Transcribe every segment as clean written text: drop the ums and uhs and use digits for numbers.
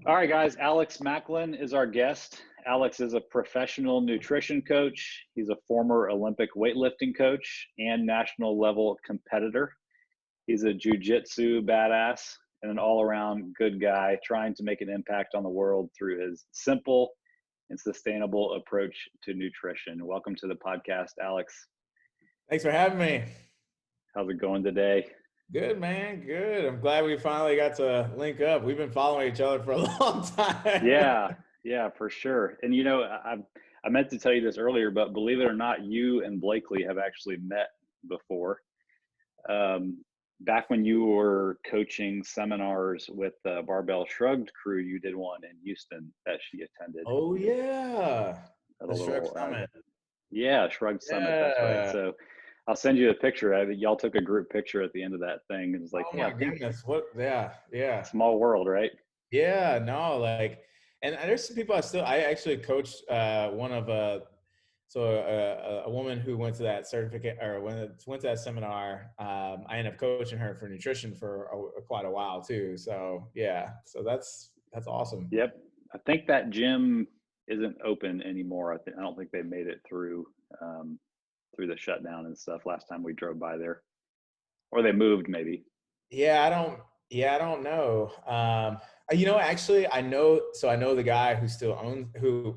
All right, guys. Alex Maclin is our guest. Alex is a professional nutrition coach. He's a former Olympic weightlifting coach and national level competitor. He's a jujitsu badass and an all around good guy trying to make an impact on the world through his simple and sustainable approach to nutrition. Welcome to the podcast, Alex. Thanks for having me. How's it going today? Good, man. Good. I'm glad we finally got to link up. We've been following each other for a long time. Yeah, for sure. And I meant to tell you this earlier, but believe it or not, you and Blakely have actually met before. Back when you were coaching seminars with the Barbell Shrugged crew, you did one in Houston that she attended Oh, yeah. at a The Shrek little, Summit. Shrugged Summit. That's right. Yeah. So I'll send you a picture. Y'all took a group picture at the end of that thing. And it's like, Oh, yeah, my I think goodness. What? Yeah. Yeah. small world, right? Yeah. No, and there's some people I actually coached one of, a woman who went to that certificate or went to that seminar. I ended up coaching her for nutrition for quite a while too. So yeah. So that's awesome. Yep. I think that gym isn't open anymore. I don't think they made it um, through the shutdown and stuff last time we drove by there, or they moved maybe. Yeah, I don't know. Actually, I know the guy who still owns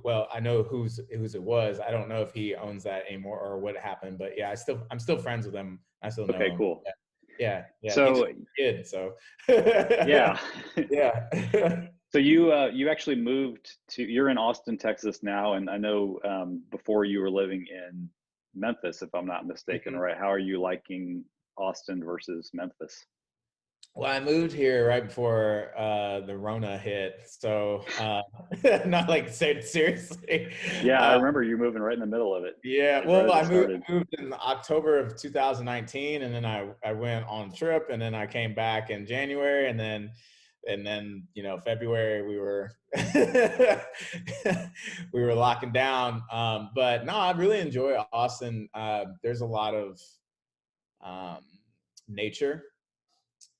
well, I know whose it was. I don't know if he owns that anymore or what happened, but yeah, I'm still friends with him. I still know Okay, him. cool. Yeah. He's a So kid, so yeah, yeah. so you actually moved to. You're in Austin, Texas now, and I know before you were living in Memphis, if I'm not mistaken, Mhm. right? How are you liking Austin versus Memphis? Well, I moved here right before the Rona hit, so not like seriously. Yeah, I Uh, remember you moving right in the middle of it, Yeah, right well, as it started. I moved in October of 2019, and then I went on a trip, and then I came back in January, and then February we were we were locking down. But no, I really enjoy Austin. There's a lot of um, nature.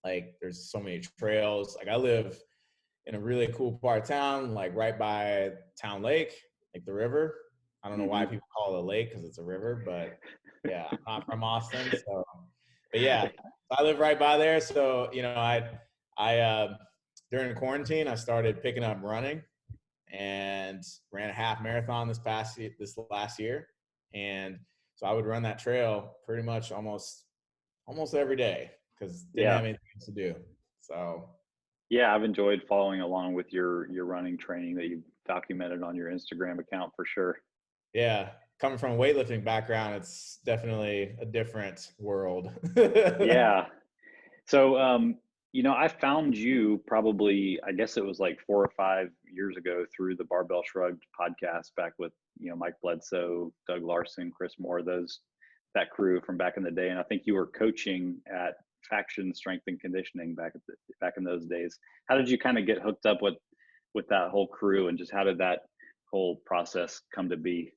Like there's so many trails. Like I live in a really cool part of town, like right by Town Lake, like the river. I don't know why Hmm. people call it a lake because it's a river, but yeah, I'm not from Austin, so but yeah, I live right by there. So I during quarantine I started picking up running and ran a half marathon this last year, and so I would run that trail pretty much almost every day because didn't Yeah, have anything else to do. So yeah, I've enjoyed following along with your running training that you've documented on your Instagram account for sure. yeah, coming from a weightlifting background, it's definitely a different world. Yeah. So, I found you probably, I guess it was like 4 or 5 years ago through the Barbell Shrugged podcast back with, Mike Bledsoe, Doug Larson, Chris Moore, that crew from back in the day. And I think you were coaching at Faction Strength and Conditioning back in those days. How did you kind of get hooked up with that whole crew, and just how did that whole process come to be?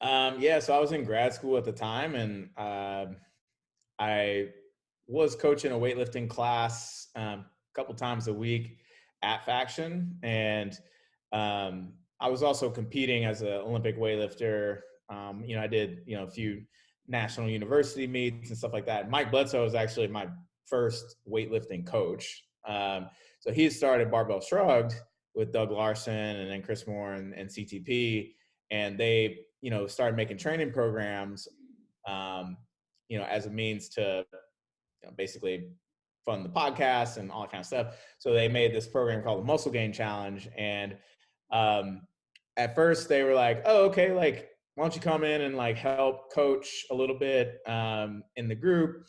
Yeah, so I was in grad school at the time, and I was coaching a weightlifting class a couple times a week at Faction, and I was also competing as an Olympic weightlifter. I did a few national university meets and stuff like that. Mike Bledsoe was actually my first weightlifting coach. So he started Barbell Shrugged with Doug Larson and then Chris Moore and CTP, and they started making training programs. Um, as a means to basically fund the podcast and all that kind of stuff. So they made this program called the Muscle Gain Challenge. And um, at first they were like, oh, okay, like, why don't you come in and like help coach a little bit in the group?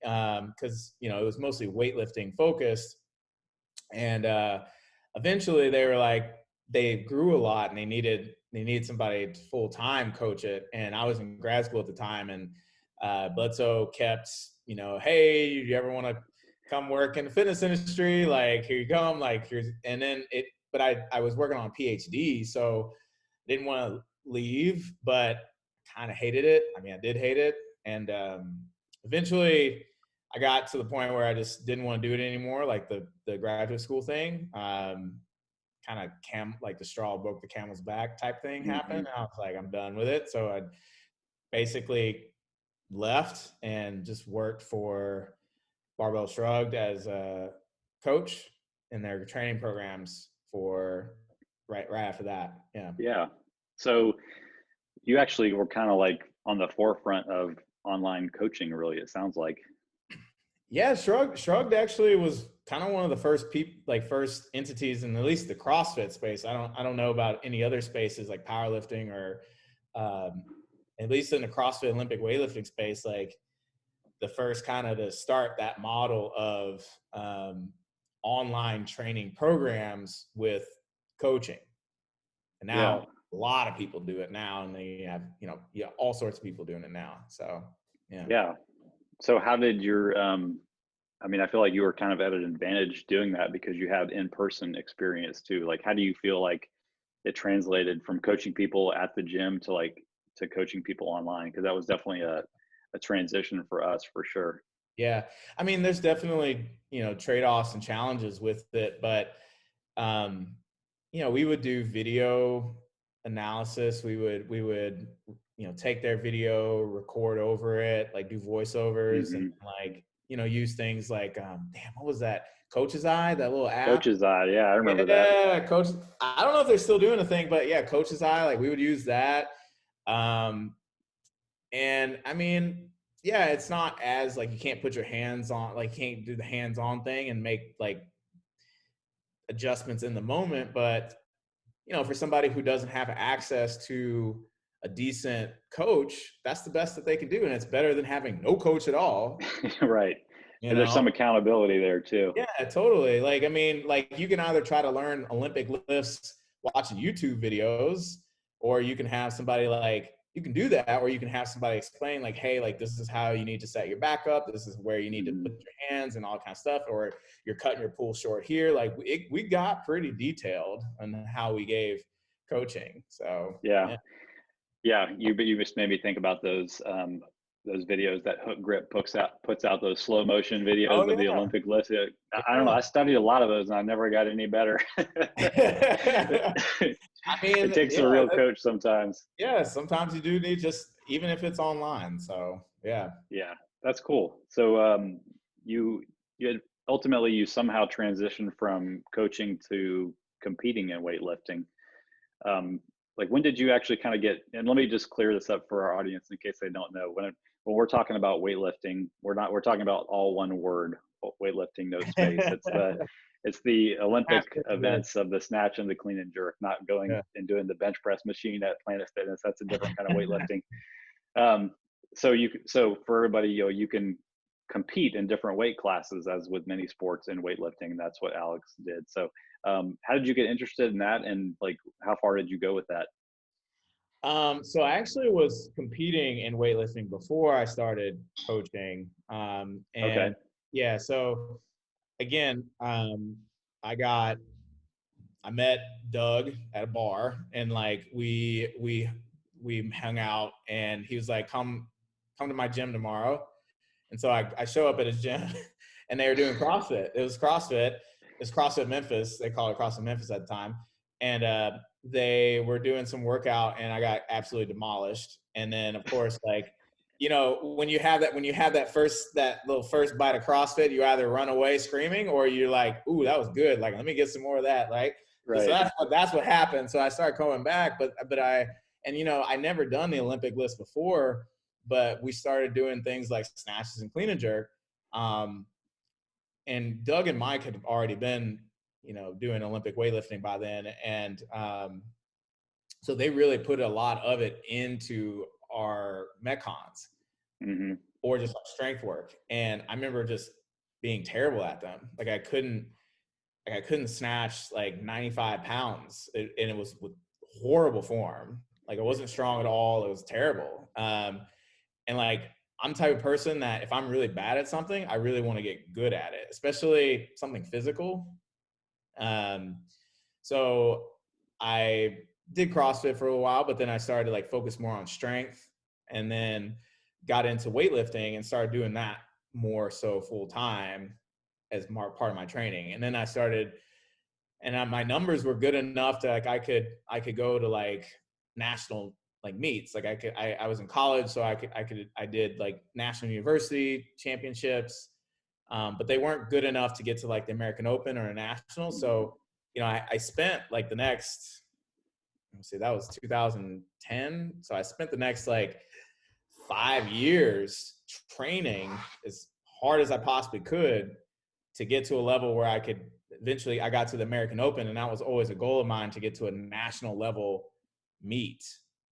Because, it was mostly weightlifting focused. And eventually they were like, they grew a lot and they needed somebody to full time coach it. And I was in grad school at the time, and Bledsoe kept, hey, you ever want to come work in the fitness industry? Like, here you come. Like, here's, and then but I was working on a PhD, so I didn't want to leave, but kind of hated it. I mean, I did hate it. And eventually I got to the point where I just didn't want to do it anymore, like the graduate school thing. kind of like the straw broke the camel's back type thing Mm-hmm. happened. I was like, I'm done with it. So I basically left and just worked for Barbell Shrugged as a coach in their training programs for right after that. Yeah. Yeah. So you actually were kind of like on the forefront of online coaching, really, it sounds like. Yeah, Shrugged actually was kind of one of the first people, like first entities in at least the CrossFit space. I don't know about any other spaces like powerlifting or um, at least in the CrossFit Olympic weightlifting space, like the first kind of to start that model of online training programs with coaching. And Yeah. now a lot of people do it now, and they have, all sorts of people doing it now. So, yeah. Yeah. So how did your I mean, I feel like you were kind of at an advantage doing that because you had in-person experience too. Like, how do you feel like it translated from coaching people at the gym to like to coaching people online? Because that was definitely a transition for us for sure. Yeah. I mean, there's definitely, trade-offs and challenges with it, but um, we would do video analysis. We would, take their video, record over it, like do voiceovers and Hmm. like, use things like, damn, what was that? Coach's Eye, that little app. Coach's Eye, yeah, I remember that. Yeah, Coach. I don't know if they're still doing a thing, but yeah, Coach's Eye, like we would use that. Um, and I mean, yeah, it's not as like you can't put your hands on, like can't do the hands-on thing and make like adjustments in the moment. But for somebody who doesn't have access to a decent coach, that's the best that they can do, and it's better than having no coach at all. Right. You And there's know, some accountability there too. yeah, totally. Like, I mean, like you can either try to learn Olympic lifts watching YouTube videos, or you can have somebody like, you can do that, or you can have somebody explain like, hey, like this is how you need to set your back up. This is where you need to Hmm. put your hands and all kind of stuff, or you're cutting your pull short here. Like we got pretty detailed on how we gave coaching. So Yeah. yeah. Yeah, you just made me think about those videos that Hook Grip puts out those slow motion Oh videos of the Olympic lifts. I don't know. yeah. I studied a lot of those and I never got any better. Yeah. I It mean, takes a yeah, real coach sometimes. yeah, sometimes you do need just, even if it's online. So yeah. Yeah, that's cool. So you you had, ultimately you somehow transitioned from coaching to competing in weightlifting. um, like when did you actually kind of get, and let me just clear this up for our audience in case they don't know, when we're talking about weightlifting, we're talking about all one word weightlifting, no space. It's the Olympic Absolutely. events of the snatch and the clean and jerk, not going Yeah. and doing the bench press machine at Planet Fitness. That's a different kind of weightlifting. um, so for everybody, you can compete in different weight classes as with many sports in weightlifting. That's what Alex did. So how did you get interested in that, and like how far did you go with that? So I actually was competing in weightlifting before I started coaching. Okay. And yeah, so again, I got I met Doug at a bar, and like we hung out, and he was like, come to my gym tomorrow. And so I show up at his gym and they were doing CrossFit. It was CrossFit. It's CrossFit Memphis. They call it CrossFit Memphis at the time. And they were doing some workout and I got absolutely demolished. And then of course, like, when you have that little first bite of CrossFit, you either run away screaming or you're like, ooh, that was good. Like, let me get some more of that. Like, so Right. that's what happened. So I started coming back, but I never done the Olympic list before, but we started doing things like snatches and clean and jerk. Um, and Doug and Mike had already been, doing Olympic weightlifting by then. And so they really put a lot of it into our Metcons Hmm. or just strength work. And I remember just being terrible at them. I couldn't snatch like 95 pounds, and it was with horrible form. Like I wasn't strong at all. It was terrible. And like, I'm the type of person that if I'm really bad at something, I really want to get good at it, especially something physical. Um, so I did CrossFit for a while, but then I started to like focus more on strength, and then got into weightlifting and started doing that more so full time as part of my training. And then I started and my numbers were good enough to like I could go to like national like meets. Like I was in college, so I did like national university championships, but they weren't good enough to get to like the American Open or a national. So I spent like the next, let's see, that was 2010. So I spent the next like 5 years training as hard as I possibly could to get to a level where I could eventually, I got to the American Open, and that was always a goal of mine, to get to a national level meet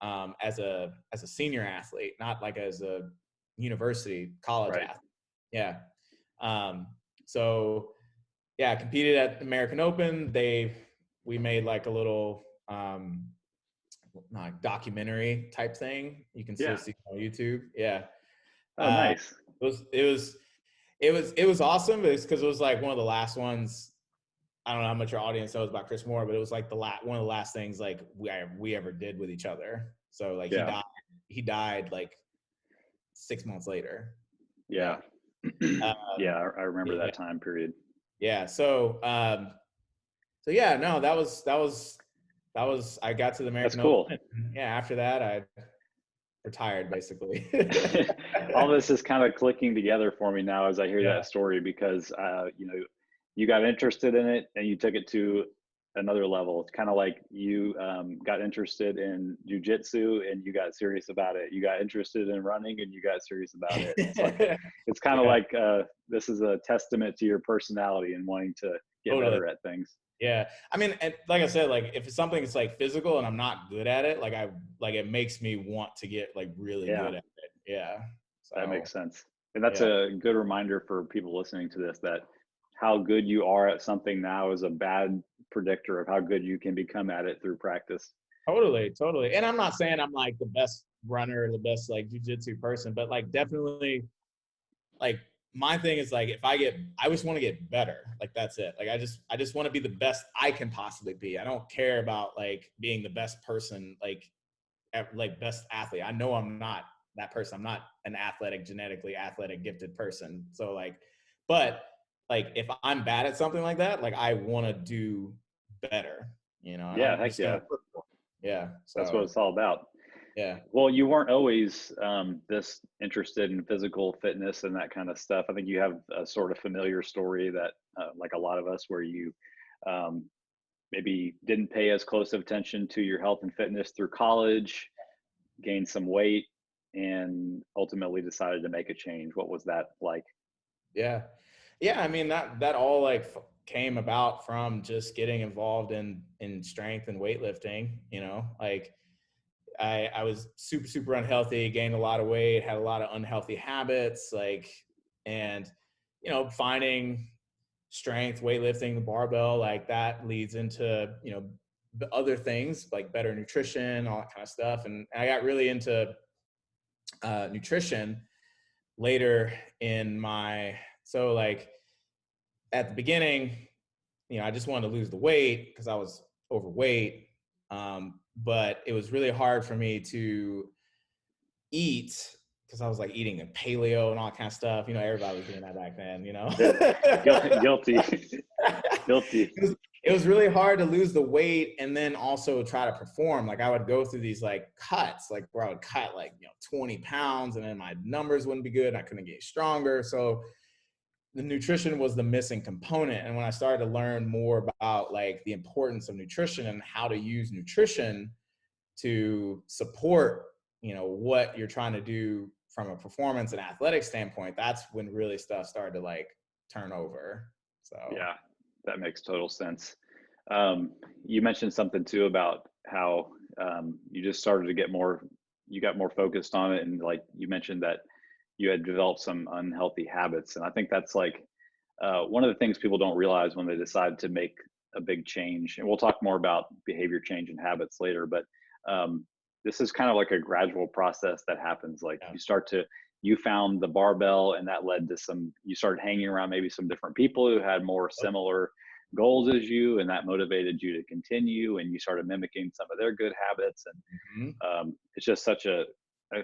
as a senior athlete, not like as a university college Right. athlete. Yeah. So yeah, I competed at the American Open. We made like a little documentary type thing. You can still Yeah. see on YouTube. Yeah. Oh, nice. It was awesome. It's because it was like one of the last ones. I don't know how much your audience knows about Chris Moore, but it was like one of the last things like we ever did with each other. So like Yeah. he died like 6 months later. Yeah. Yeah. I remember Yeah. that time period. Yeah. So yeah, no, that was I got to the That's American cool. Open. Yeah. After that, I retired basically. All this is kind of clicking together for me now as I hear that story, because you got interested in it and you took it to another level. It's kind of like you got interested in jujitsu and you got serious about it. You got interested in running and you got serious about it. It's like, it's kind of like this is a testament to your personality and wanting to get Totally. better at things. Yeah. I mean, and like I said, like if it's something that's like physical and I'm not good at it, like it makes me want to get like really good at it. Yeah. So That makes sense. And that's a good reminder for people listening to this, that how good you are at something now is a bad predictor of how good you can become at it through practice. Totally. And I'm not saying I'm like the best runner or the best like jujitsu person, but like definitely like my thing is like I just want to get better. Like that's it. Like I just want to be the best I can possibly be. I don't care about like being the best person, like best athlete. I know I'm not that person. I'm not an genetically athletic, gifted person. So like, but like if I'm bad at something like that, like I want to do better, and Yeah, I'm heck just going yeah. to look for it. Yeah. That's what So it's all about. yeah. Well, you weren't always this interested in physical fitness and that kind of stuff. I think you have a sort of familiar story that, like a lot of us, where you um, maybe didn't pay as close of attention to your health and fitness through college, gained some weight, and ultimately decided to make a change. What was that like? Yeah. Yeah. I mean, that all like came about from just getting involved in strength and weightlifting, like I was super, super unhealthy, gained a lot of weight, had a lot of unhealthy habits, like, and, finding strength, weightlifting, the barbell, like that leads into, the other things like better nutrition, all that kind of stuff. And I got really into nutrition later so like at the beginning, I just wanted to lose the weight because I was overweight. But it was really hard for me to eat because I was like eating a paleo and all that kind of stuff. Everybody was doing that back then, Guilty. Guilty. It was really hard to lose the weight and then also try to perform. Like I would go through these like cuts, like where I would cut like, 20 pounds and then my numbers wouldn't be good and I couldn't get stronger. So the nutrition was the missing component. And when I started to learn more about like the importance of nutrition and how to use nutrition to support, what you're trying to do from a performance and athletic standpoint, that's when really stuff started to like turn over. So yeah, that makes total sense. You mentioned something too about how you just started to you got more focused on it. And like you mentioned that you had developed some unhealthy habits. And I think that's like one of the things people don't realize when they decide to make a big change. And we'll talk more about behavior change and habits later, but this is kind of like a gradual process that happens. Like you found the barbell and that led to you started hanging around maybe some different people who had more similar goals as you, and that motivated you to continue, and you started mimicking some of their good habits. And it's just such a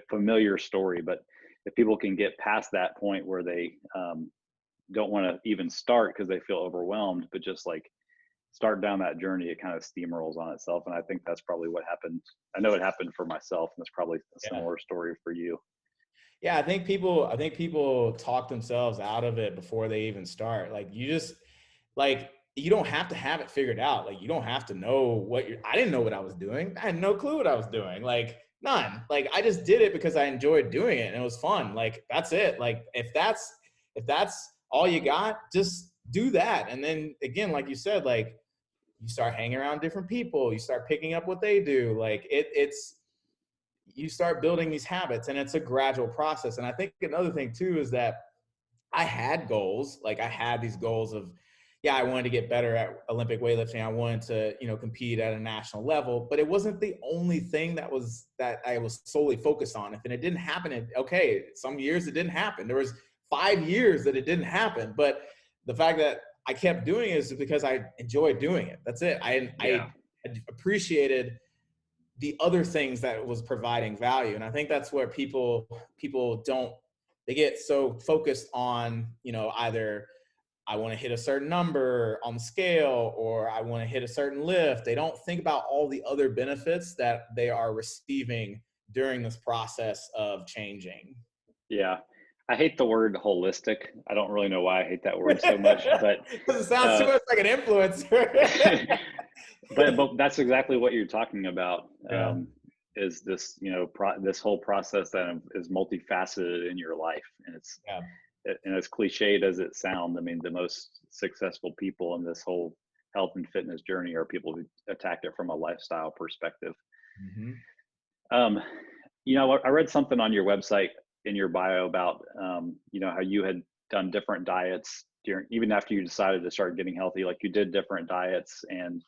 familiar story. But if people can get past that point where they don't want to even start because they feel overwhelmed, but just like start down that journey, it kind of steamrolls on itself. And I think that's probably what happened. I know it happened for myself, and it's probably a Yeah. similar story for you. Yeah, I think people talk themselves out of it before they even start. Like you just like you don't have to have it figured out. Like you don't have to know what you're I didn't know what I was doing. I had no clue what I was doing. Like none. Like I just did it because I enjoyed doing it and it was fun. Like that's it. Like if that's all you got, just do that. And then again, like you said, like you start hanging around different people, you start picking up what they do. Like it's you start building these habits and it's a gradual process. And I think another thing too is that I had goals. Like I had these goals of, yeah, I wanted to get better at Olympic weightlifting. I wanted to, compete at a national level, but it wasn't the only thing that I was solely focused on. If it didn't happen, okay, some years it didn't happen. There was 5 years that it didn't happen, but the fact that I kept doing it is because I enjoyed doing it. That's it. Yeah. I appreciated the other things that was providing value. And I think that's where people don't, they get so focused on, either I want to hit a certain number on the scale or I want to hit a certain lift. They don't think about all the other benefits that they are receiving during this process of changing. Yeah. I hate the word holistic. I don't really know why I hate that word so much, but Because it sounds too much like an influencer. but that's exactly what you're talking about. Yeah. Is this, this whole process that is multifaceted in your life, and Yeah. and as cliched as it sounds, I mean, the most successful people in this whole health and fitness journey are people who attack it from a lifestyle perspective. Mm-hmm. Um, I read something on your website in your bio about, how you had done different diets during, even after you decided to start getting healthy, like you did different diets and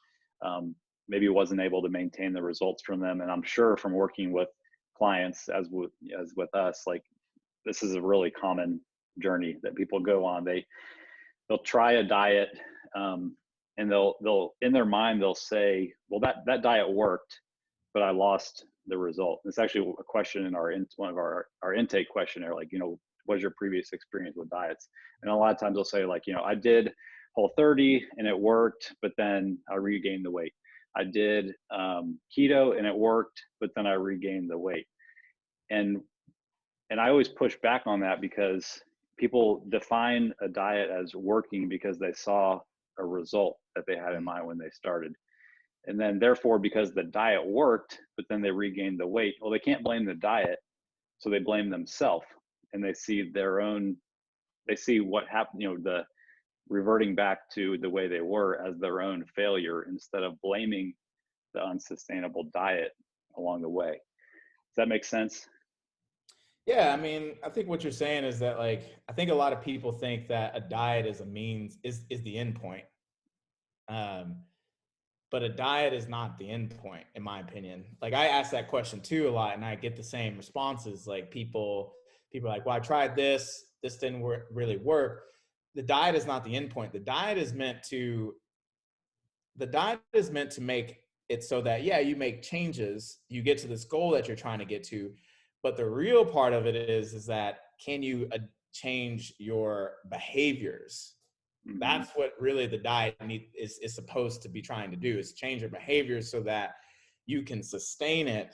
um, maybe wasn't able to maintain the results from them. And I'm sure from working with clients as with us, like this is a really common journey that people go on. They'll try a diet, and they'll in their mind they'll say, well, that diet worked, but I lost the result. It's actually a question in one of our intake questionnaire, like, what's your previous experience with diets? And a lot of times they'll say, like, I did Whole30 and it worked, but then I regained the weight. I did keto and it worked, but then I regained the weight. And I always push back on that because people define a diet as working because they saw a result that they had in mind when they started. And then therefore, because the diet worked, but then they regained the weight, well, they can't blame the diet. So they blame themselves, and they see what happened, the reverting back to the way they were as their own failure instead of blaming the unsustainable diet along the way. Does that make sense? Yeah, I mean, I think what you're saying is that, like, I think a lot of people think that a diet is a means, is the end point. Um, but a diet is not the end point, in my opinion. Like, I ask that question too a lot, and I get the same responses. Like, people are like, "Well, I tried this didn't really work." The diet is not the end point. The diet is meant to make it so that, yeah, you make changes, you get to this goal that you're trying to get to, but the real part of it is that can you change your behaviors? Mm-hmm. That's what really the diet is supposed to be trying to do, is change your behaviors so that you can sustain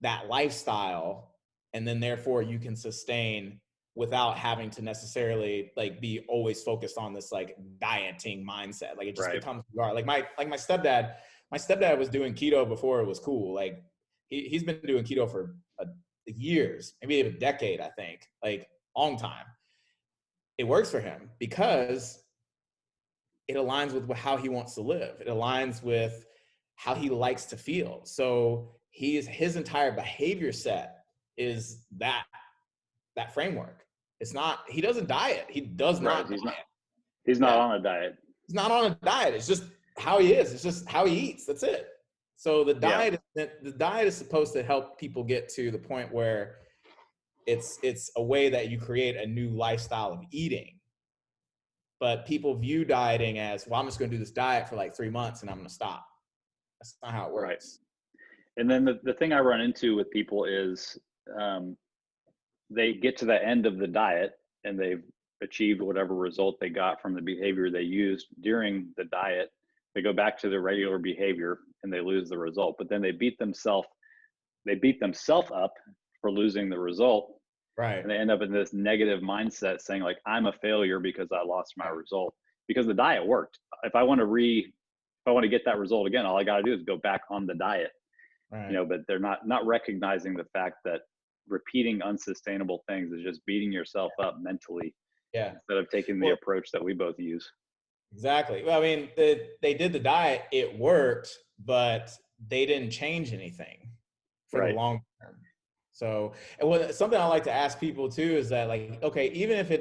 that lifestyle, and then therefore you can sustain without having to necessarily like be always focused on this like dieting mindset. Like it just Right. becomes like my stepdad was doing keto before it was cool. Like he's been doing keto for years, maybe a decade, I think, like long time. It works for him because it aligns with how he wants to live. It aligns with how he likes to feel. So his entire behavior set is that framework. It's not, he doesn't diet. He does Right. not diet. He's not Yeah. on a diet. He's not on a diet. It's just how he is. It's just how he eats. That's it. So the diet is supposed to help people get to the point where it's a way that you create a new lifestyle of eating. But people view dieting as, well, I'm just going to do this diet for like 3 months and I'm going to stop. That's not how it works. Right. And then the thing I run into with people is they get to the end of the diet and they've achieved whatever result they got from the behavior they used during the diet, they go back to their regular behavior and they lose the result. But then they beat themselves up for losing the result, Right. and they end up in this negative mindset saying like, I'm a failure because I lost my Right. result, because the diet worked. If I want to get that result again, all I got to do is go back on the diet, Right. but they're not recognizing the fact that repeating unsustainable things is just beating yourself up mentally Yeah. instead of taking the Well, approach that we both use. exactly. Well, I mean, they did the diet, it worked, but they didn't change anything for the Right. long term. So, and something I like to ask people too is that, like, okay, even if it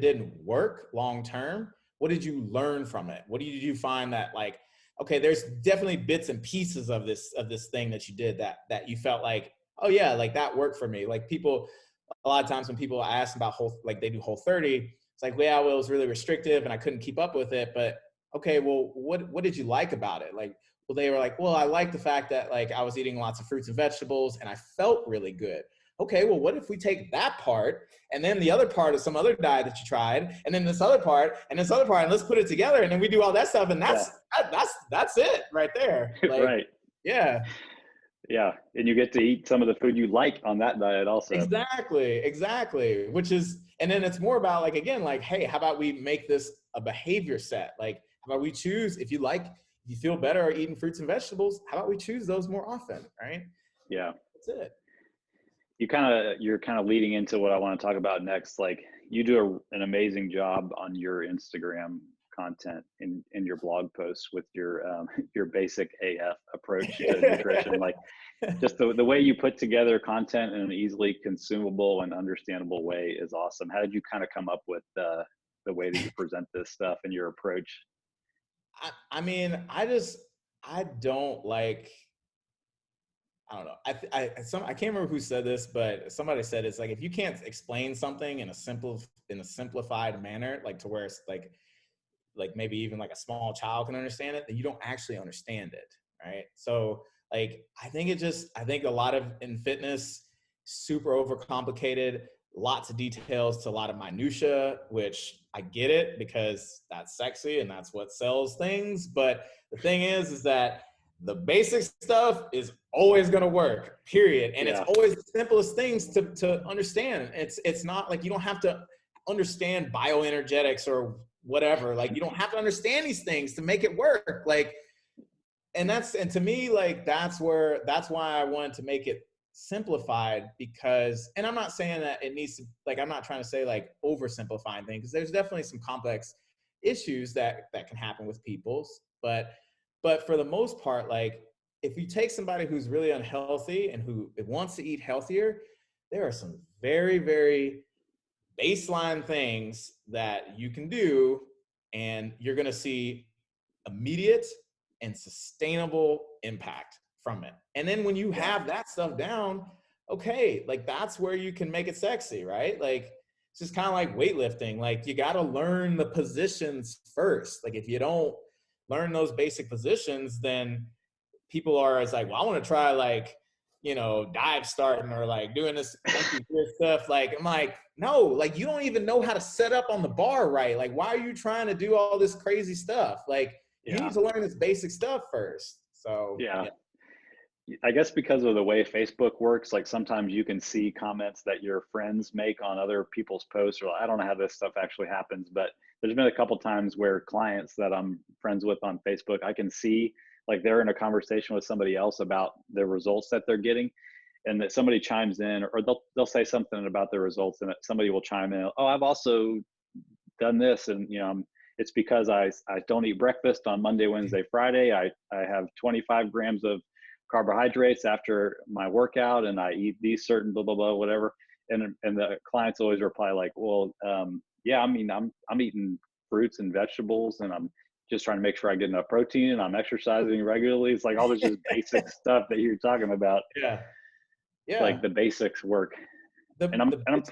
didn't work long term, what did you learn from it? What did you find that, like, okay, there's definitely bits and pieces of this thing that you did that you felt like, oh yeah, like that worked for me. Like, people, a lot of times when people ask about like they do Whole30, it's like, well, yeah, well, it was really restrictive and I couldn't keep up with it. But okay, well, what did you like about it? Like, well, they were like, well, I like the fact that, like, I was eating lots of fruits and vegetables and I felt really good. Okay, well, what if we take that part and then the other part of some other diet that you tried, and then this other part and this other part, and let's put it together, and then we do all that stuff, and Yeah. that's it right there. Like, Right. yeah. Yeah. And you get to eat some of the food you like on that diet also. Exactly. Which is, and then it's more about, like, again, like, hey, how about we make this a behavior set? Like, how about we choose, if you feel better eating fruits and vegetables, how about we choose those more often, right? Yeah. That's it. You're kind of leading into what I want to talk about next. Like, you do an amazing job on your Instagram content in your blog posts with your your basic AF approach to nutrition. Like, just the way you put together content in an easily consumable and understandable way is awesome. How did you kind of come up with the way that you present this stuff and your approach? I mean, I don't like, I don't know. I can't remember who said this, but somebody said it's like, if you can't explain something in a simplified manner, like to where it's like maybe even like a small child can understand it, then you don't actually understand it, right? So, like, I think a lot of in fitness, super overcomplicated, lots of details to a lot of minutia, which I get it because that's sexy and that's what sells things. But the thing is that the basic stuff is always going to work, period. And it's Yeah. always the simplest things to understand. It's not like you don't have to understand bioenergetics or whatever. Like, you don't have to understand these things to make it work. Like, and to me, like, that's why I wanted to make it simplified, because, and I'm not saying that it needs to, like, I'm not trying to say like oversimplifying things, because there's definitely some complex issues that can happen with people's, but for the most part, like, if you take somebody who's really unhealthy and who wants to eat healthier, there are some very, very baseline things that you can do, and you're going to see immediate and sustainable impact from it. And then when you Yeah. have that stuff down, okay, like, that's where you can make it sexy, right? Like, it's just kind of like weightlifting. Like, you got to learn the positions first. Like, if you don't learn those basic positions, then people are as like, well, I want to try, like, dive starting or like doing this monkey weird stuff. Like, I'm like, no, like, you don't even know how to set up on the bar right. Like, why are you trying to do all this crazy stuff? Like, you Yeah. need to learn this basic stuff first. So, Yeah. yeah. I guess because of the way Facebook works, like, sometimes you can see comments that your friends make on other people's posts, or I don't know how this stuff actually happens, but there's been a couple times where clients that I'm friends with on Facebook, I can see like they're in a conversation with somebody else about the results that they're getting, and that somebody chimes in, or they'll say something about their results, and somebody will chime in, oh, I've also done this, and it's because I don't eat breakfast on Monday, Wednesday, Friday. I have 25 grams of carbohydrates after my workout, and I eat these certain blah blah blah whatever. And the clients always reply like, well, yeah, I mean, I'm eating fruits and vegetables, and I'm just trying to make sure I get enough protein, and I'm exercising regularly. It's like all this just basic stuff that you're talking about. Yeah. Like, Yeah. the basics work. The, And I'm the, and I'm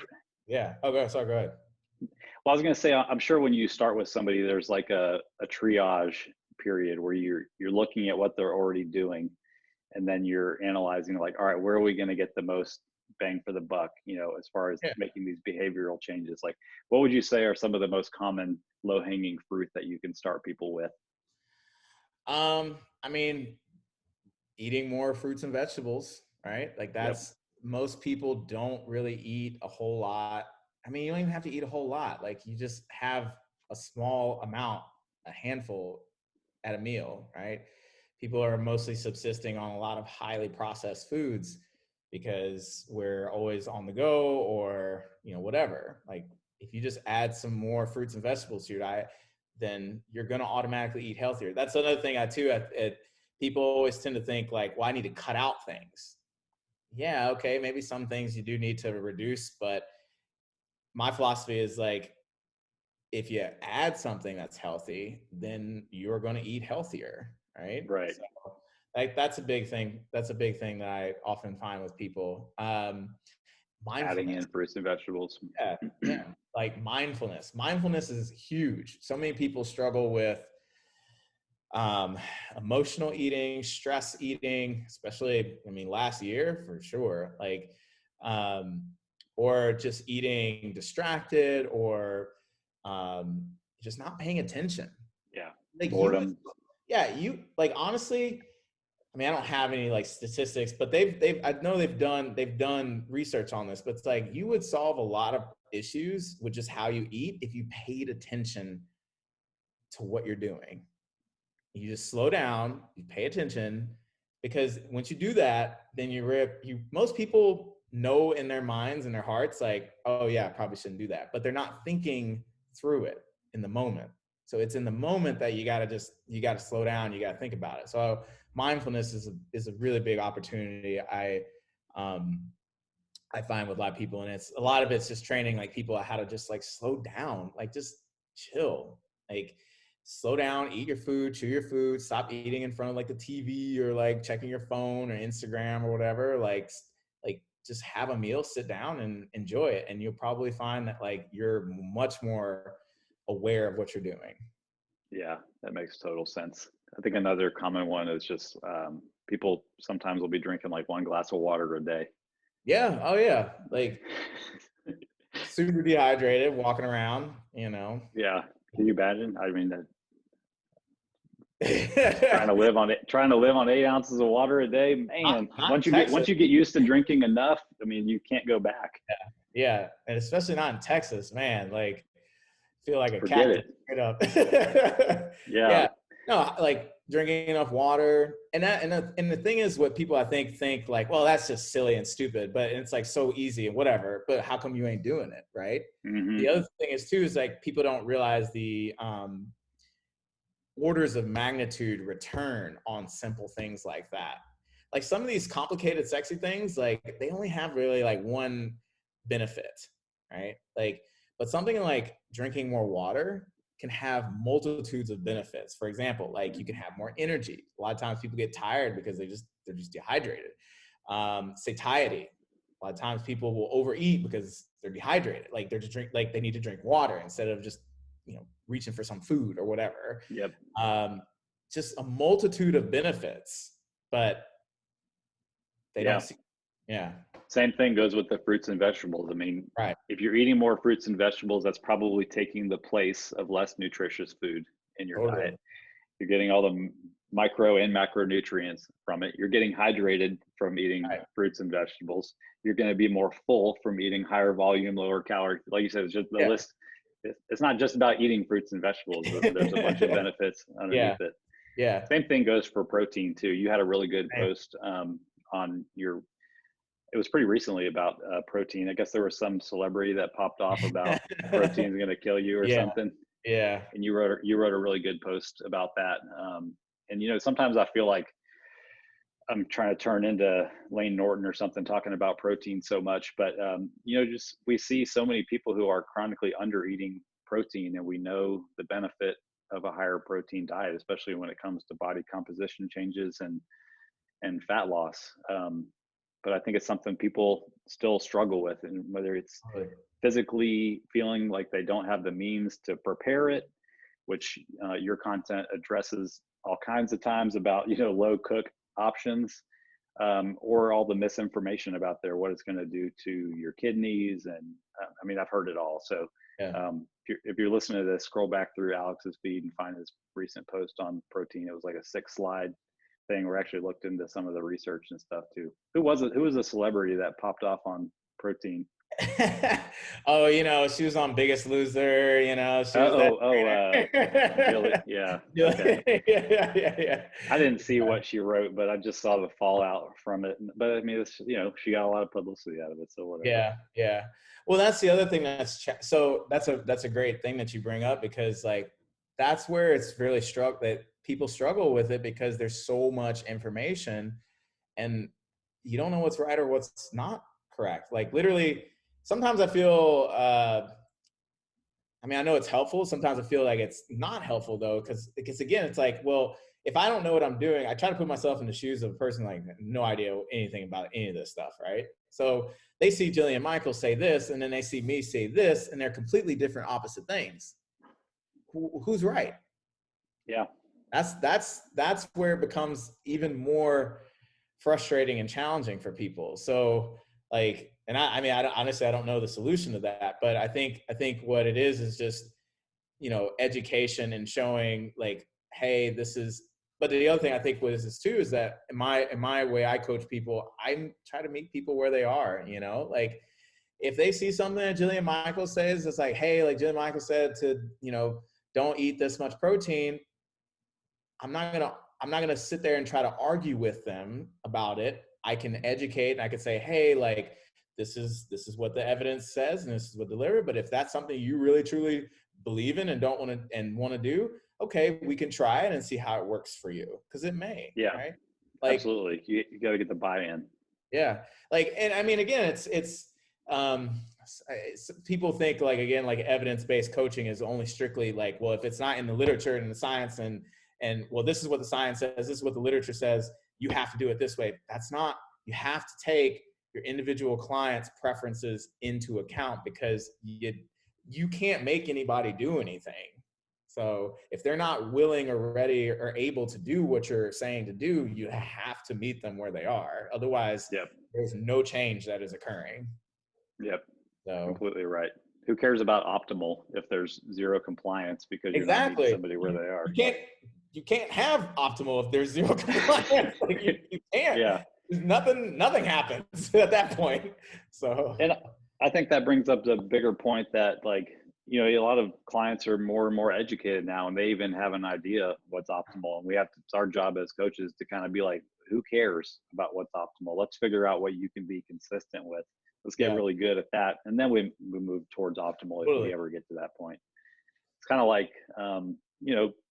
yeah. Oh, go ahead. Well, I was going to say, I'm sure when you start with somebody, there's like a triage period where you're looking at what they're already doing, and then you're analyzing like, all right, where are we going to get the most bang for the buck? As far as Yeah. making these behavioral changes, like, what would you say are some of the most common low hanging fruit that you can start people with? I mean, eating more fruits and vegetables, right? Like Yep. that's most people don't really eat a whole lot. I mean, you don't even have to eat a whole lot. Like you just have a small amount, a handful at a meal, right? People are mostly subsisting on a lot of highly processed foods because we're always on the go or, whatever. Like if you just add some more fruits and vegetables to your diet, then you're going to automatically eat healthier. That's another thing people always tend to think like, well, I need to cut out things. Yeah, okay, maybe some things you do need to reduce, but my philosophy is like, if you add something that's healthy, then you're going to eat healthier, right? Right. So, like that's a big thing. That's a big thing that I often find with people. Adding Mindfulness. in fruits and vegetables. Yeah, yeah. Like mindfulness. Mindfulness is huge. So many people struggle with um emotional eating, stress eating, especially last year for sure, like um or just eating distracted or um just not paying attention. Yeah. Like you would, Boredom. yeah, you like honestly, I don't have any like statistics, but I know they've done research on this, but it's like you would solve a lot of issues with just how you eat if you paid attention to what you're doing. You just slow down, you pay attention, because once you do that, then most people know in their minds and their hearts, like, oh yeah, I probably shouldn't do that. But they're not thinking through it in the moment. So it's in the moment that you gotta slow down, you gotta think about it. So mindfulness is a really big opportunity. Um I find with a lot of people, and a lot of it's just training like people how to just like slow down, like just chill, like slow down, eat your food, chew your food, stop eating in front of like the TV or like checking your phone or Instagram or whatever. Like just have a meal, sit down and enjoy it, and you'll probably find that like you're much more aware of what you're doing. Yeah, that makes total sense. I think another common one is just people sometimes will be drinking like one glass of water a day. Yeah. Oh yeah. Like super dehydrated, walking around. Yeah. Can you imagine? I mean, trying to not, live on it, trying to live on 8 ounces of water a day, man. not in Once Texas. you get used to drinking enough, I mean, you can't go back. Yeah, and especially not in Texas, man. Like, feel like a Forget cactus it. straight up. Yeah. Yeah, no, like drinking enough water, and the thing is, what people I think like, well, that's just silly and stupid, but it's like so easy and whatever. But how come you ain't doing it, right? Hmm. The other thing is too is like people don't realize the orders of magnitude return on simple things like that. Like some of these complicated, sexy things, like they only have really like one benefit, right? Like, but something like drinking more water can have multitudes of benefits. For example, like you can have more energy. A lot of times people get tired because they're just dehydrated. Satiety. A lot of times people will overeat because they're dehydrated. Like they need to drink water instead of just reaching for some food or whatever. Yep. um, just a multitude of benefits, but they don't Yeah. see. Yeah. Same thing goes with the fruits and vegetables. I mean, Right. if you're eating more fruits and vegetables, that's probably taking the place of less nutritious food in your diet. Totally. You're getting all the micro and macronutrients from it. You're getting hydrated from eating Right. fruits and vegetables. You're going to be more full from eating higher volume, lower calorie. Like you said, it's just the Yeah. list. It's not just about eating fruits and vegetables. There's a bunch of benefits Yeah. underneath it. Yeah. Same thing goes for protein too. You had a really good Same. post on your. It was pretty recently about protein. I guess there was some celebrity that popped off about protein is going to kill you or Yeah. something, Yeah. and you wrote a really good post about that. And sometimes I feel like I'm trying to turn into Lane Norton or something talking about protein so much, but just we see so many people who are chronically under eating protein, and we know the benefit of a higher protein diet, especially when it comes to body composition changes and fat loss. But I think it's something people still struggle with, and whether it's Totally. physically feeling like they don't have the means to prepare it, which your content addresses all kinds of times about low cook options, or all the misinformation about what it's going to do to your kidneys, and I mean, I've heard it all. So Yeah. If you're listening to this, scroll back through Alex's feed and find his recent post on protein. It was like a 6-slide thing. We actually looked into some of the research and stuff too. Who was it? Who was a celebrity that popped off on protein? Oh, she was on Biggest Loser. She was Jilly. that. Yeah. Okay. Okay. Yeah. I didn't see what she wrote, but I just saw the fallout from it. But I mean, it's, she got a lot of publicity out of it, so whatever. Yeah. Well, that's the other thing so that's a great thing that you bring up, because like that's where it's really that people struggle with it, because there's so much information and you don't know what's right or what's not correct. Like literally, sometimes I feel I know it's helpful. Sometimes I feel like it's not helpful though, because again, it's like, well, if I don't know what I'm doing, I try to put myself in the shoes of a person like no idea anything about any of this stuff, right? So they see Jillian Michaels say this, and then they see me say this, and they're completely different, opposite things. Who's right? Yeah. That's where it becomes even more frustrating and challenging for people. So like, and honestly, I don't know the solution to that, but I think what it is just, education and showing like, hey, this is, but the other thing I think what is this too, is that in my way I coach people, I try to meet people where they are, like if they see something that Jillian Michaels says, it's like, hey, like Jillian Michaels said to, don't eat this much protein. I'm not gonna sit there and try to argue with them about it. I can educate and I can say, hey, like this is what the evidence says and this is what delivered. But if that's something you really truly believe in and don't want to do, okay, we can try it and see how it works for you, because it may. Yeah. Right. Like, absolutely. You got to get the buy-in. Yeah. Like, and I mean, again, people think like, again, like evidence-based coaching is only strictly like, well, if it's not in the literature and the science and well, this is what the science says, this is what the literature says, you have to do it this way. That's not, you have to take your individual client's preferences into account, because you can't make anybody do anything. So if they're not willing or ready or able to do what you're saying to do, you have to meet them where they are. Otherwise, Yep. there's no change that is occurring. Yep. So completely right. Who cares about optimal if there's zero compliance, because you're not meeting somebody where they are? You can't have optimal if there's zero compliance. Like you can't. Yeah. Nothing happens at that point. So, and I think that brings up the bigger point that, like, a lot of clients are more and more educated now, and they even have an idea what's optimal. And it's our job as coaches to kind of be like, who cares about what's optimal? Let's figure out what you can be consistent with. Let's get really good at that. And then we move towards optimal if we ever get to that point. It's kind of like,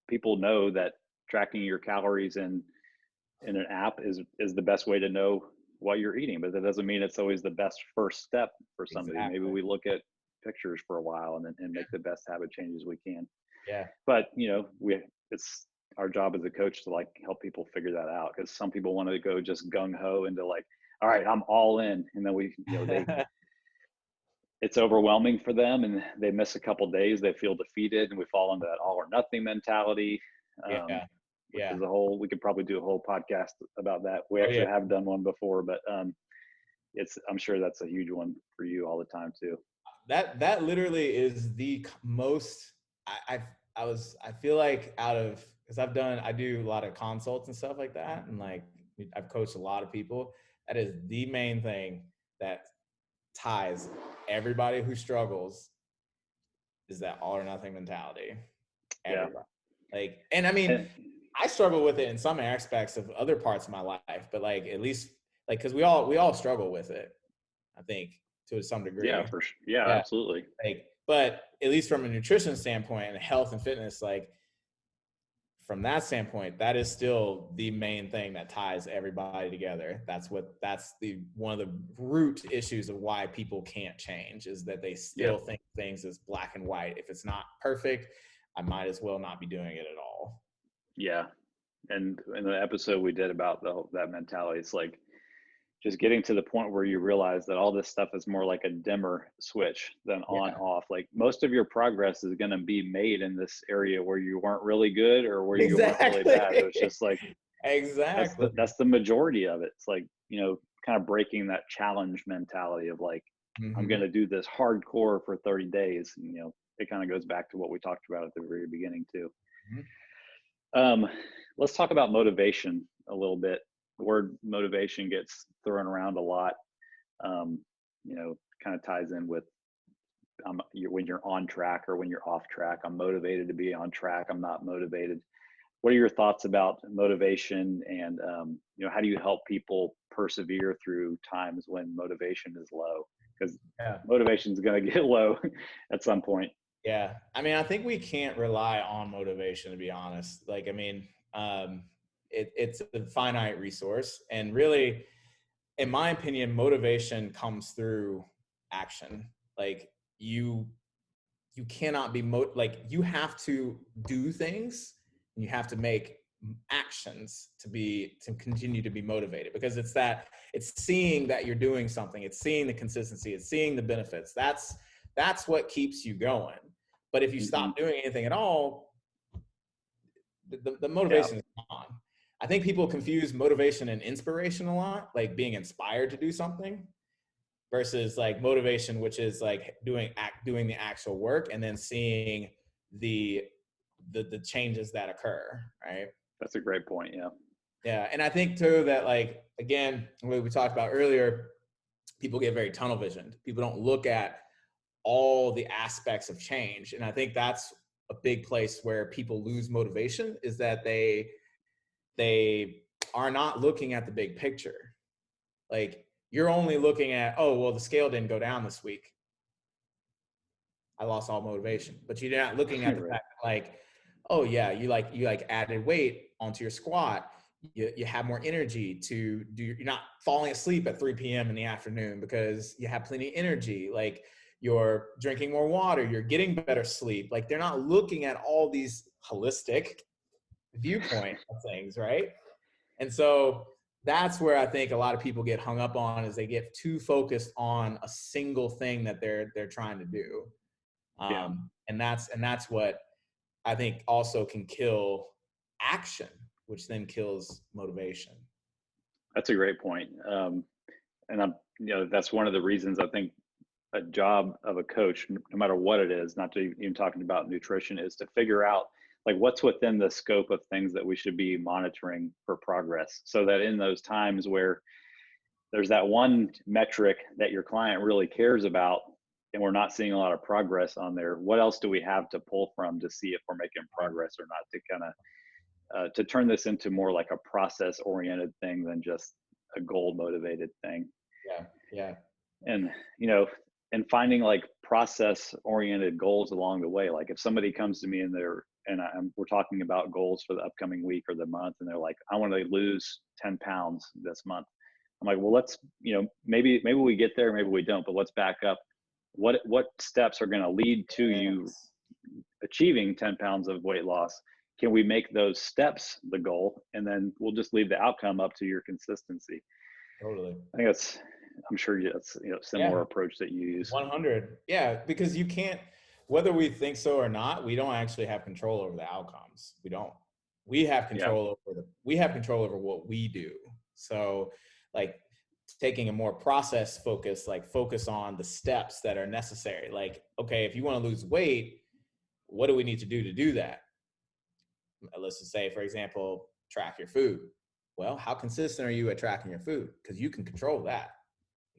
people know that tracking your calories in an app is the best way to know what you're eating, but that doesn't mean it's always the best first step for somebody. Exactly. Maybe we look at pictures for a while and make the best habit changes we can. Yeah. But it's our job as a coach to like help people figure that out, because some people want to go just gung ho into like, all right, I'm all in, and then it's overwhelming for them and they miss a couple of days, they feel defeated, and we fall into that all or nothing mentality. Which is we could probably do a whole podcast about that. We actually have done one before, but I'm sure that's a huge one for you all the time too. That literally is the most I feel like because I do a lot of consults and stuff like that, and like I've coached a lot of people. That is the main thing that ties everybody who struggles, is that all or nothing mentality. Everybody. Like, and I mean, I struggle with it in some aspects of other parts of my life, but like, at least like, cause we all struggle with it, I think, to some degree. Yeah, for sure. Yeah, absolutely. Like, but at least from a nutrition standpoint and health and fitness, like from that standpoint, that is still the main thing that ties everybody together. That's one of the root issues of why people can't change, is that they still think things as black and white. If it's not perfect, I might as well not be doing it at all. Yeah. And in the episode we did about that mentality, it's like just getting to the point where you realize that all this stuff is more like a dimmer switch than on off. Like most of your progress is going to be made in this area where you weren't really good or where you weren't really bad. It was just like, exactly. That's the majority of it. It's like, kind of breaking that challenge mentality of like, I'm going to do this hardcore for 30 days. And, it kind of goes back to what we talked about at the very beginning too. Mhm. Let's talk about motivation a little bit. The word motivation gets thrown around a lot. Kind of ties in with when you're on track or when you're off track. I'm motivated to be on track. I'm not motivated. What are your thoughts about motivation, and how do you help people persevere through times when motivation is low? Because Yeah. motivation is going to get low at some point. Yeah. I mean, I think we can't rely on motivation, to be honest. Like, I mean, it's a finite resource. And really, in my opinion, motivation comes through action. Like you cannot be like you have to do things and you have to make actions to continue to be motivated, because it's seeing that you're doing something, it's seeing the consistency, it's seeing the benefits. That's what keeps you going. But if you stop doing anything at all, the motivation is gone. I think people confuse motivation and inspiration a lot, like being inspired to do something versus like motivation, which is like doing the actual work and then seeing the changes that occur, right? That's a great point. Yeah. Yeah. And I think too that, like, again, what we talked about earlier, people get very tunnel visioned. People don't look at all the aspects of change. And I think that's a big place where people lose motivation, is that they are not looking at the big picture. Like, you're only looking at, oh, well, the scale didn't go down this week, I lost all motivation. But you're not looking at the Right. fact that, like, oh yeah, you added weight onto your squat. You have more energy to do. You're not falling asleep at 3 p.m. in the afternoon because you have plenty of energy. Like, you're drinking more water. You're getting better sleep. Like, they're not looking at all these holistic viewpoint of things, right? And so that's where I think a lot of people get hung up on, is they get too focused on a single thing that they're trying to do. And that's what I think also can kill action, which then kills motivation. That's a great point. And that's one of the reasons I think a job of a coach, no matter what it is, not to even talking about nutrition, is to figure out like what's within the scope of things that we should be monitoring for progress, so that in those times where there's that one metric that your client really cares about and we're not seeing a lot of progress on there, what else do we have to pull from to see if we're making progress or not, to kind of to turn this into more like a process oriented thing than just a goal motivated thing. Yeah. And and finding like process oriented goals along the way. Like if somebody comes to me and we're talking about goals for the upcoming week or the month, and they're like, I want to lose 10 pounds this month. I'm like, well, let's, maybe we get there, maybe we don't, but let's back up. What steps are going to lead to you achieving 10 pounds of weight loss? Can we make those steps the goal? And then we'll just leave the outcome up to your consistency. Totally. I think I'm sure that's similar approach that you use. 100. Yeah, because you can't, whether we think so or not, we don't actually have control over the outcomes. We don't. We have control over what we do. So, like, taking a more process focus, like focus on the steps that are necessary. Like, okay, if you want to lose weight, what do we need to do that? Let's just say, for example, track your food. Well, how consistent are you at tracking your food? Because you can control that.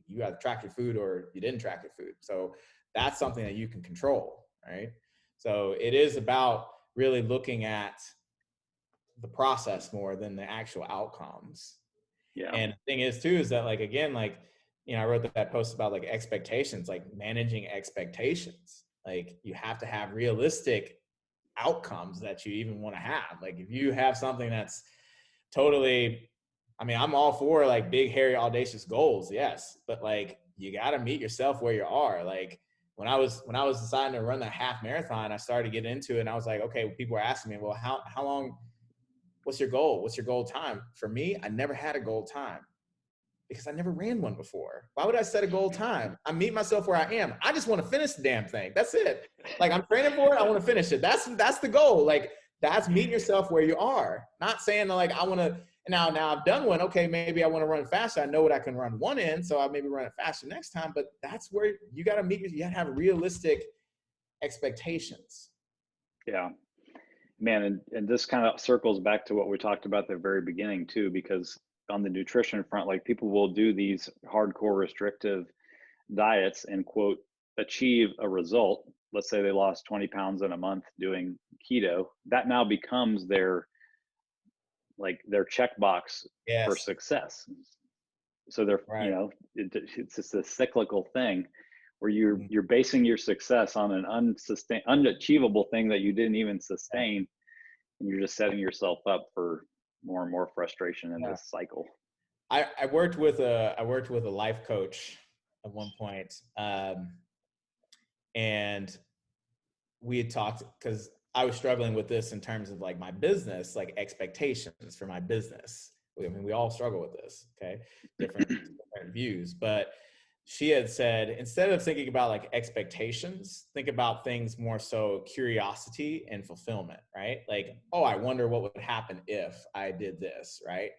You either track your food or you didn't track your food. So that's something that you can control, right? So it is about really looking at the process more than the actual outcomes. Yeah. And the thing is too, is that, like, again, like, I wrote that post about like expectations, like managing expectations. Like, you have to have realistic outcomes that you even want to have. Like, if you have something that's totally, I mean, I'm all for like big, hairy, audacious goals. Yes. But like, you got to meet yourself where you are. Like, when I was deciding to run that half marathon, I started to get into it, and I was like, okay, people were asking me, well, how long, what's your goal? What's your goal time? For me, I never had a goal time because I never ran one before. Why would I set a goal time? I meet myself where I am. I just want to finish the damn thing. That's it. Like, I'm training for it. I want to finish it. That's the goal. Like, that's meeting yourself where you are. Not saying like, I want to Now I've done one. Okay, maybe I want to run faster. I know what I can run one in, so I'll maybe run it faster next time. But that's where you got to you got to have realistic expectations. Yeah, man. And this kind of circles back to what we talked about at the very beginning too, because on the nutrition front, like people will do these hardcore restrictive diets and quote, achieve a result. Let's say they lost 20 pounds in a month doing keto. That now becomes their checkbox for Yes. success. So they're, Right. it's just a cyclical thing where Mhm. you're basing your success on an unachievable thing that you didn't even Yeah. sustain, and you're just setting yourself up for more and more frustration in Yeah. this cycle. I worked with a life coach at one point, and we had talked because I was struggling with this in terms of like my business, like expectations for my business. I mean, we all struggle with this, okay? Different views, but she had said instead of thinking about like expectations, think about things more so curiosity and fulfillment, right? Like, oh, I wonder what would happen if I did this, right?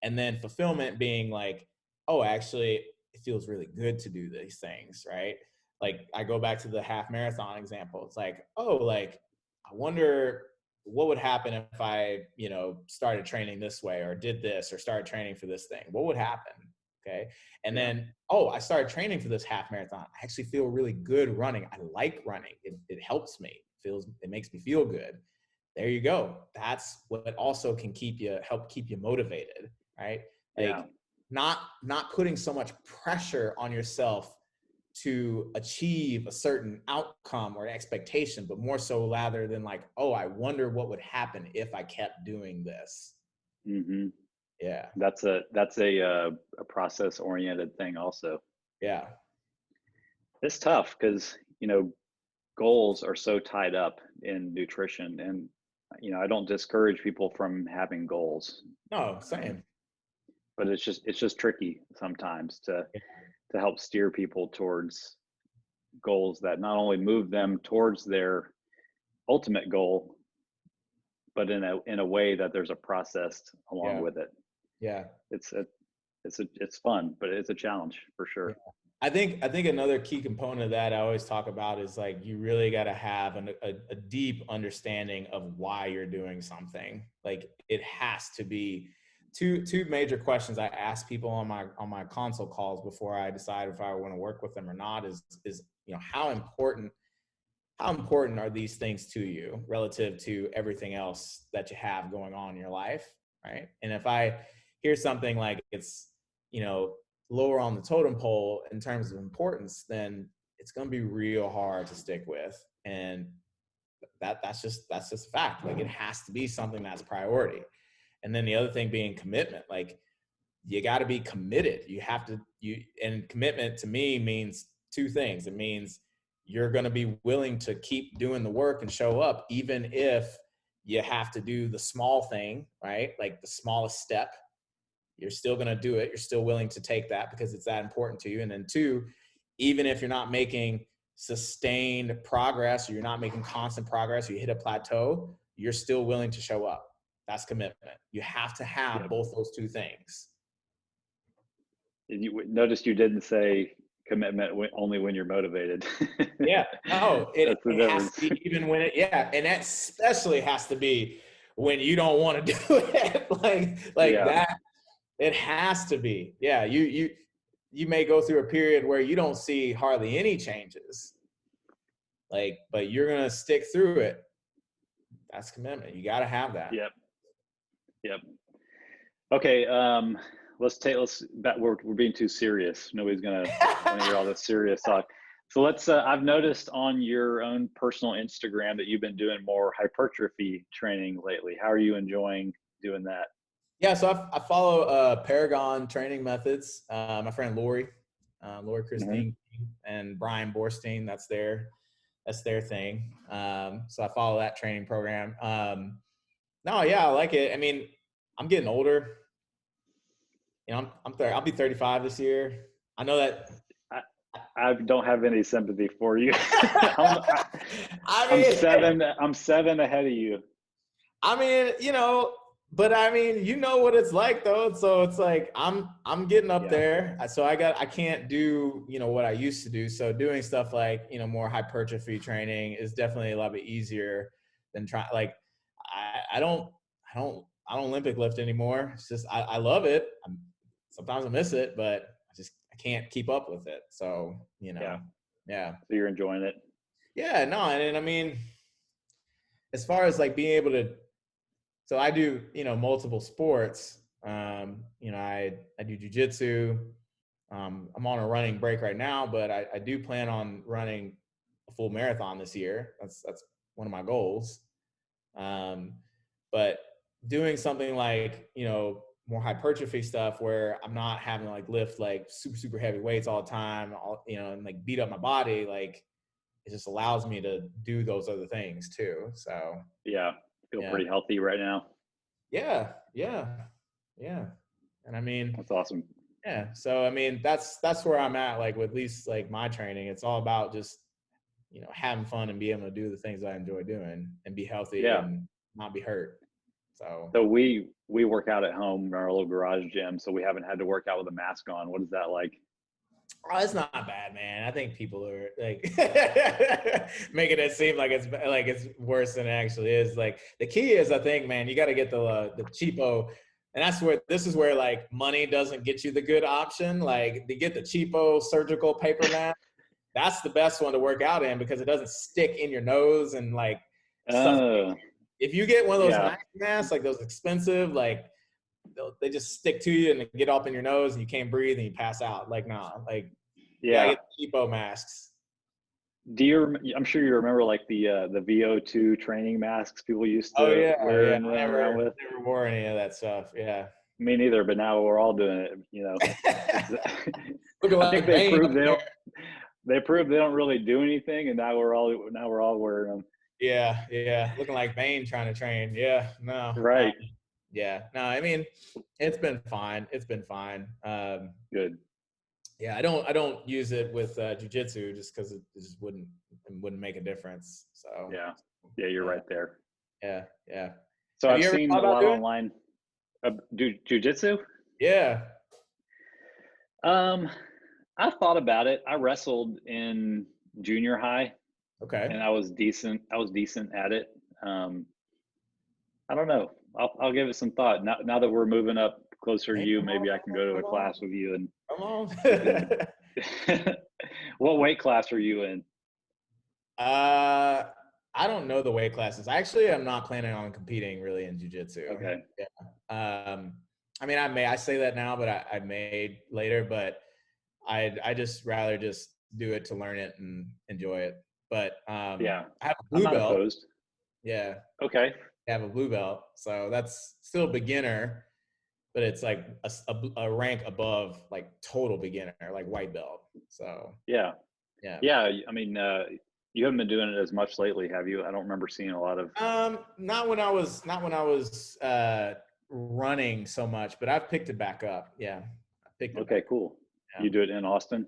And then fulfillment being like, oh, actually, it feels really good to do these things, right? Like I go back to the half marathon example. It's like, oh, like I wonder what would happen if I, started training this way or did this or started training for this thing. What would happen? Okay. And Yeah. then, oh, I started training for this half marathon. I actually feel really good running. I like running. It helps me. It makes me feel good. There you go. That's what also can help keep you motivated, right? Yeah. Like not putting so much pressure on yourself to achieve a certain outcome or expectation, but more so rather than like, oh, I wonder what would happen if I kept doing this. Hmm. Yeah. That's a process oriented thing also. Yeah. It's tough because, goals are so tied up in nutrition, and I don't discourage people from having goals, No, um, same. but it's just tricky sometimes to help steer people towards goals that not only move them towards their ultimate goal, but in a way that there's a process along Yeah. with it. Yeah. It's fun, but it's a challenge for Yeah. sure. I think another key component of that I always talk about is like you really got to have a deep understanding of why you're doing something. Like it has to be two major questions I ask people on my consult calls before I decide if I want to work with them or not is how important are these things to you relative to everything else that you have going on in your life, right? And if I hear something like it's, lower on the totem pole in terms of importance, then it's going to be real hard to stick with. And that's just a fact. Like it has to be something that's priority. And then the other thing being commitment. Like you got to be committed. And commitment to me means two things. It means you're going to be willing to keep doing the work and show up, even if you have to do the small thing, right? Like the smallest step, you're still going to do it. You're still willing to take that because it's that important to you. And then two, even if you're not making sustained progress or you're not making constant progress, or you hit a plateau, you're still willing to show up. That's commitment. You have to have Yep. both those two things. And you noticed you didn't say commitment only when you're motivated. Yeah. No, it That's the has to difference. be even when and that especially has to be when you don't want to do it. like Yeah. that. It has to be. Yeah. You may go through a period where you don't see hardly any changes. But you're gonna stick through it. That's commitment. You got to have that. Yep. Yep. Okay. We're being too serious. Nobody's gonna want to hear all this serious talk. So I've noticed on your own personal Instagram that you've been doing more hypertrophy training lately. How are you enjoying doing that? Yeah. So I follow Paragon Training Methods. My friend Lori Hmm. Christine, and Brian Borstein. That's their thing. So I follow that training program. No, yeah, I like it. I mean, I'm getting older. I'll be 35 this year. I know that. I, I don't have any sympathy for you. I'm, I I'm mean, seven. I'm seven ahead of you. I mean, But I mean, you know what it's like though. So it's like I'm getting up Yeah. there. So I can't do, what I used to do. So doing stuff like, more hypertrophy training is definitely a lot bit easier than trying like I don't Olympic lift anymore. It's just I love it. Sometimes I miss it, but I can't keep up with it. So, Yeah. yeah. So you're enjoying it. Yeah, no, and I mean, as far as like being able to, so I do, multiple sports. I do jujitsu. I'm on a running break right now, but I do plan on running a full marathon this year. That's one of my goals. Um, but doing something like, more hypertrophy stuff where I'm not having to like lift like super, super heavy weights all the time, and like beat up my body, like it just allows me to do those other things too. So Yeah. Feel yeah. pretty healthy right now. Yeah, yeah, yeah. And I mean, That's awesome. yeah. So I mean, that's where I'm at. Like with at least like my training, it's all about just having fun and being able to do the things I enjoy doing and be healthy Yeah. and not be hurt. So So we work out at home in our little garage gym, so we haven't had to work out with a mask on. What is that like? oh, it's not bad, man. I think people are like making it seem like it's worse than it actually is. Like the key is, I think, man, you got to get the cheapo, and this is where like money doesn't get you the good option. Like to get the cheapo surgical paper mask, that's the best one to work out in because it doesn't stick in your nose and like suffocate. Oh, If you get one of those yeah. nice masks, like those expensive, like they just stick to you and they get up in your nose and you can't breathe and you pass out. Like, nah, like you gotta Yeah. get the cheapo masks. I'm sure you remember like the VO2 training masks people used Oh to yeah, wear yeah. and I run around with. never wore any of that stuff. Yeah. Me neither, but now we're all doing it, It's Looking I think like Bane up there. they proved they don't really do anything, and now we're all wearing them. Yeah, yeah. Looking like Bane trying to train. Yeah, no. Right. Yeah, no. I mean, it's been fine. It's been fine. Good. Yeah, I don't use it with jujitsu just because it just wouldn't make a difference. So Yeah. Yeah, you're yeah, right there. yeah, yeah. So Have I've you ever seen thought a about lot doing it? online. Do jujitsu? Yeah. Um, I thought about it. I wrestled in junior high, Okay. and I was decent. I was decent at it. Um, I don't know. I'll give it some thought. Now that we're moving up closer to Hey, you, come on, maybe I can go to a come on, class with you, and come on. we can. What weight class are you in? uh, I don't know the weight classes. Actually, I'm not planning on competing really in jujitsu. Okay. Yeah. I mean, I say that now, but I may later. But I just rather just do it to learn it and enjoy it. But Yeah, I have a I'm blue not belt. opposed. Yeah, Okay. I have a blue belt, so that's still beginner, but it's like a rank above like total beginner, like white belt. So Yeah. yeah. Yeah. I mean, you haven't been doing it as much lately, have you? I don't remember seeing a lot of. Not when I was running so much, but I've picked it back up. Yeah, I picked it Okay, back up. cool. Yeah. You do it in Austin?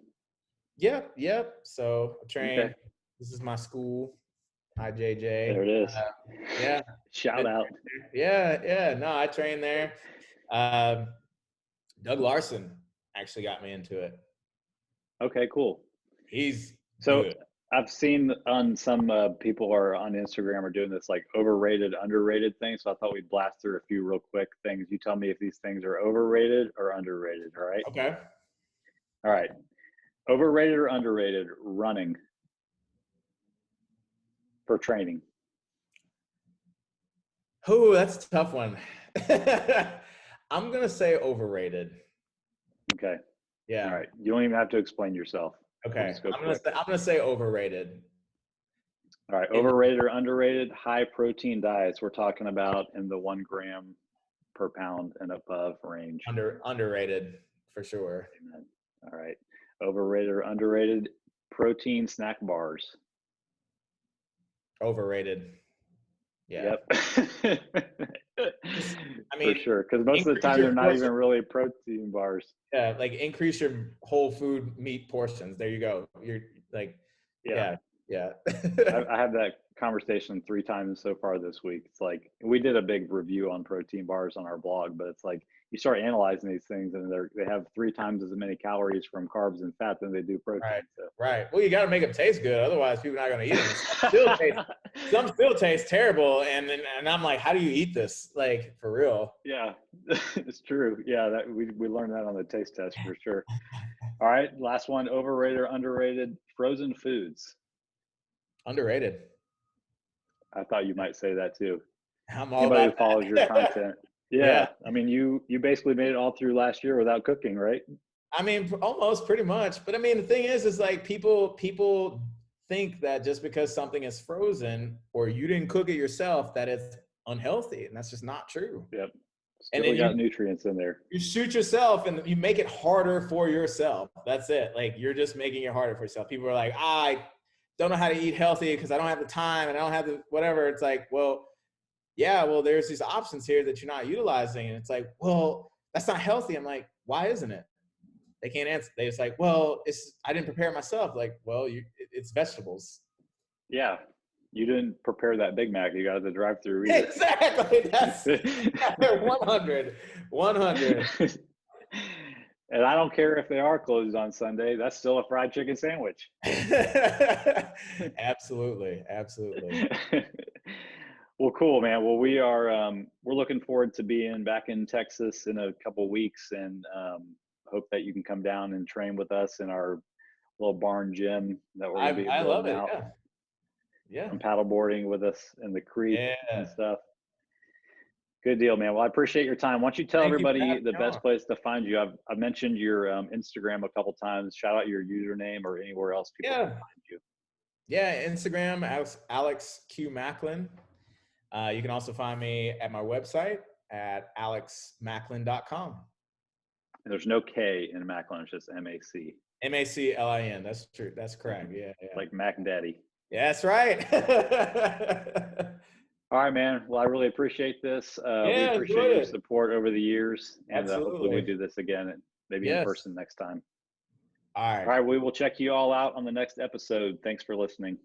Yep, yep. So I Okay. train. This is my school, IJJ. There it is. Yeah, Shout been out. yeah, yeah. No, I train there. Um, Doug Larson actually got me into it. Okay, cool. He's So good. I've seen on some people are on Instagram are doing this like overrated, underrated thing. So I thought we'd blast through a few real quick things. You tell me if these things are overrated or underrated. All right. Okay. All right. Overrated or underrated running for training. Oh, that's a tough one. I'm gonna say overrated. Okay. All Yeah. right. You don't even have to explain yourself. We'll Okay. just go I'm gonna quick. say, I'm gonna say overrated. All right. In Overrated or underrated high protein diets. We're talking about in the 1 gram per pound and above range. underrated for sure. Amen. All right. Overrated or underrated protein snack bars. Overrated. Yeah. Yep. I For mean, sure. Because most of the increase time they're your not portion. even really protein bars. Yeah, like increase your whole food meat portions. There you go. You're like, Yeah. yeah, yeah. I have that conversation 3 times so far this week. It's like we did a big review on protein bars on our blog, but it's like you start analyzing these things and they have 3 times as many calories from carbs and fat than they do protein. Right. So. Right. Well, you got to make them taste good. Otherwise, people are not going to eat them. Some still taste terrible. And I'm like, how do you eat this? Like, for real. Yeah, it's true. Yeah, that we learned that on the taste test for sure. All right, last one, overrated or underrated frozen foods. Underrated. I thought you might say that too. I'm all Anybody who about follows your content. Yeah. Yeah. I mean, you basically made it all through last year without cooking, right? I mean, almost pretty much. But I mean, the thing is like people think that just because something is frozen or you didn't cook it yourself, that it's unhealthy. And that's just not true. Yep. And Still then got nutrients in there. you shoot yourself and you make it harder for yourself. That's it. Like, you're just making it harder for yourself. People are like, I don't know how to eat healthy because I don't have the time and I don't have the whatever. It's like, well, yeah, well, there's these options here that you're not utilizing. And it's like, well, that's not healthy. I'm like, why isn't it? They can't answer. They just like, well, I didn't prepare it myself. Like, well, it's vegetables. Yeah. You didn't prepare that Big Mac. You got at the drive-through. Exactly. That's 100. And I don't care if they are closed on Sunday. That's still a fried chicken sandwich. Absolutely. Well, cool, man. Well, we're looking forward to being back in Texas in a couple weeks, and hope that you can come down and train with us in our little barn gym that we're going to be I love building it. out. Yeah. And paddleboarding with us in the creek and Yeah. stuff. Good deal, man. Well, I appreciate your time. Why don't you tell everybody the best place to find you? I've mentioned your Instagram a couple times. Shout out your username or anywhere else people can find you. Yeah, Instagram, Alex Q Maclin. You can also find me at my website at alexmaclin.com. And there's no K in Maclin, it's just M-A-C. M-A-C-L-I-N. That's true. That's correct. Yeah. Like Mac Daddy. Yeah, that's right. All right, man. Well, I really appreciate this. We appreciate your support over the years. And hopefully we do this again, and maybe in person next time. All right. All right. We will check you all out on the next episode. Thanks for listening.